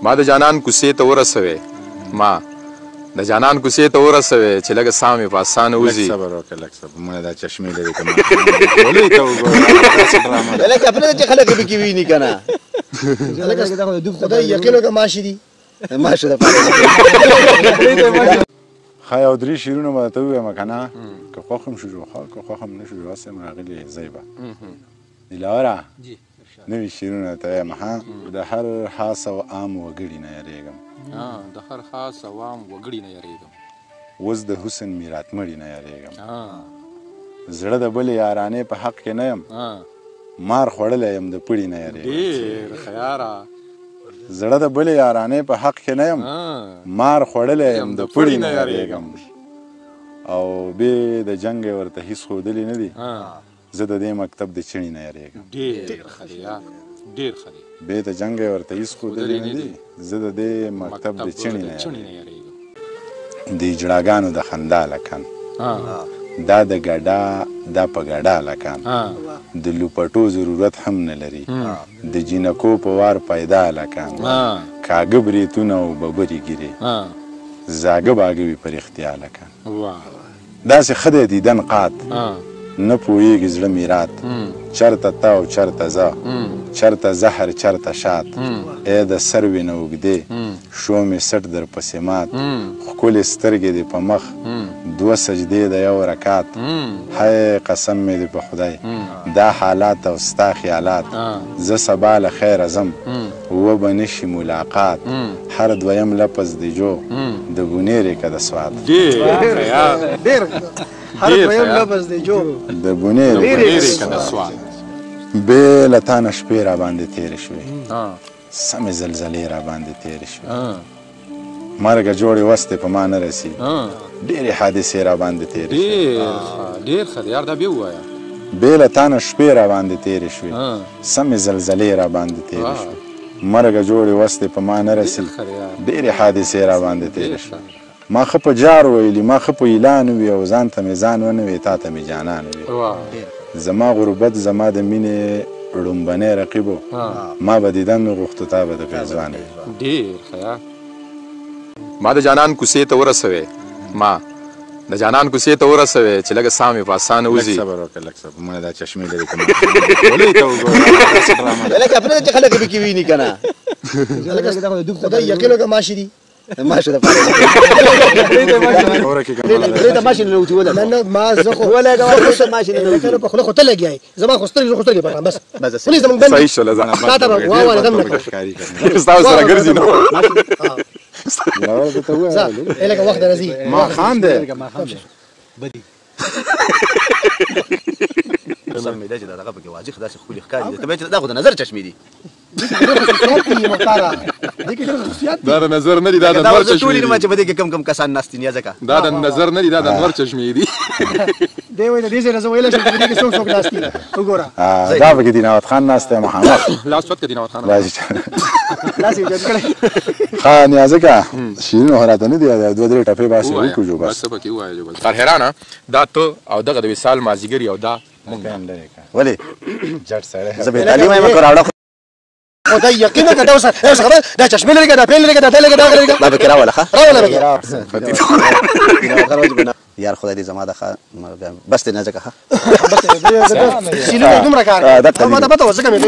ما د جانان کوڅې ته ورسوې ما د جانان کوڅې ته ورسوې چې لږ ساه مې په اسانه وځي. لږ صبر وکړه لږ صبر مړه دا چشمې لري که ګولۍ ته وګوره داسې ډرامه ده. هلکه پرېږده چې خلک یې پکې ویني که نه خدای یقین وکړه ماشي دي ماشه ده ښه یو درې شعرونه به درته ووایم که نه که خوښ هم شو جوړ که خوښ هم نه شو جوړ هسې هم راغلي ځای به دلاوره نوي شعرونه درته وایم ها د هر خاص او عام وګړي نه یېرېږم د هر خاص او عام وګړي نه یېرېږم اوس د حسن میرات مړي نه یېرېږم زړه د بلې یارانې په حق کې نه یم مار خوړلی یم د پړي نه یېرېږم ډېر ښه زړه د بلې یارانې په حق کې نه یم مار خوړلی یم د پړي نه یېرېږم او بې د جنګ یې ورته هېڅ ښودلي نه دي زه د دې مکتب د چڼي نه یېرېږم ډېر ښه دی ډېر ښه دی بې د جنګ یې ورته هېڅ ښودلي نه دي زه د دې مکتب د چڼي نه یېرېږم د اجړاګانو د خندا لکن دا د ګډا دا په ګډا لکن د لوپټو ضرورت هم نه لري د جینکو په وار پیدا لکن کاږه بریتونه او ببرې ګیرې زاږه باږه وي په رښتیا لکن داسې ښه دی دیدن قات نه پوهېږي زړه میرات چرته ته او چرته زه چرته زهر چرته شات ای د سروې نه اوږدې شو مې سټ در پسې مات ښکلې سترګې دې په مخ دوه سجدې د یو رکات هی قسم مې دې په خدای دا حالات او ستا خیالات زه سبا له خیره ځم و به نشي ملاقات هر دویم لفظ دی جو د بونیرې که د سوات هر دویم لفظ دی جو د بونیرې که د سوات بې له تا نه شپې را باندې تېرې شوې سمې زلزلې را باندې تېرې شوې مرګه جوړې وستې په ما نه رسي ډېرې حادثې را باندې تېرې شوې ډېر ښه دی یار دا بیا ووایه بې له تا نه شپې را باندې تېرې شوې سمې زلزلې را باندې تېرې شوې مرګه جوړې وستې په ما نه رسي ډېرې حادثې را باندې تېرې شوې ما ښه په جار ویلي ما ښه په اعلان وي او ځان ته مې ځان ونه وي تا ته مې جانان وي زما غربت زما د مینې ړومبنی رقیبو ما به دیدن غوښتو تا به د پیزوان وي ډېر ښه ما د جانان کوڅې ته ورسوې ما د جانان کوڅې ته ورسوې چې لږ ساه مې په اسانه وځي. لږ صبر وکړه لږ صبر مړه دا چشمې لري که ګولۍ ته وګوره داسې ډرامه ده. هلکه پرېږده چې خلک یې پکې ویني که نه خدای یقین وکړه ماشي دي ماشه ده پرېږده ماشي نه اوتې ولګه نه ما زه خو ولګوه ماشي نه اوتې په خوله خو ته لګیا یې زما خو سترګې خو سترګې پټم بس پلیز زموږ بند صحیح شوله ځه تا ته به واوالېدم نه ستاسو سره ګرځي نو ځه هلکه وخت راځي ما خان دی بدي سم مې دی چې دا دغه پکې واجح داسې ښکلي ښکاري دی ته به دا خو د نظر چشمې دي دا د نظر نه دي دا د انور چشمې ټولې ما چې په دې کې کم کم کسان ناست دي ځکه دا د نظر نه دي دا د انور چشمې دي دی وایي د دې ځای نه زه ویلی شم چې په دې کې څوک څوک ناست دي وګوره دا پکې دیناوت خان ناست دی محمد لاس چوت کې دیناوت خان لاس یې جوړ کړی ښه نیازکه شیرینو خو راته نه دي دوه درې ټپې باسې وکړو جو بس څه پکې ووایه بس خیر حیرانه دا ته او دغه د وصال مازدیګر یو دا ولې جټ سړی زه بې تعلیمه یم که راوړه خو دا یقین وکړه دا اوس خبره دا چشمې لري که دا پیل لري که دا ته لري که دا لري دا پکې راوله ښه راوله پکې یار خدای دې زما د ښه بس دی نه ځکه ښه سیلونه دومره کار ما ته پته وه ځکه مې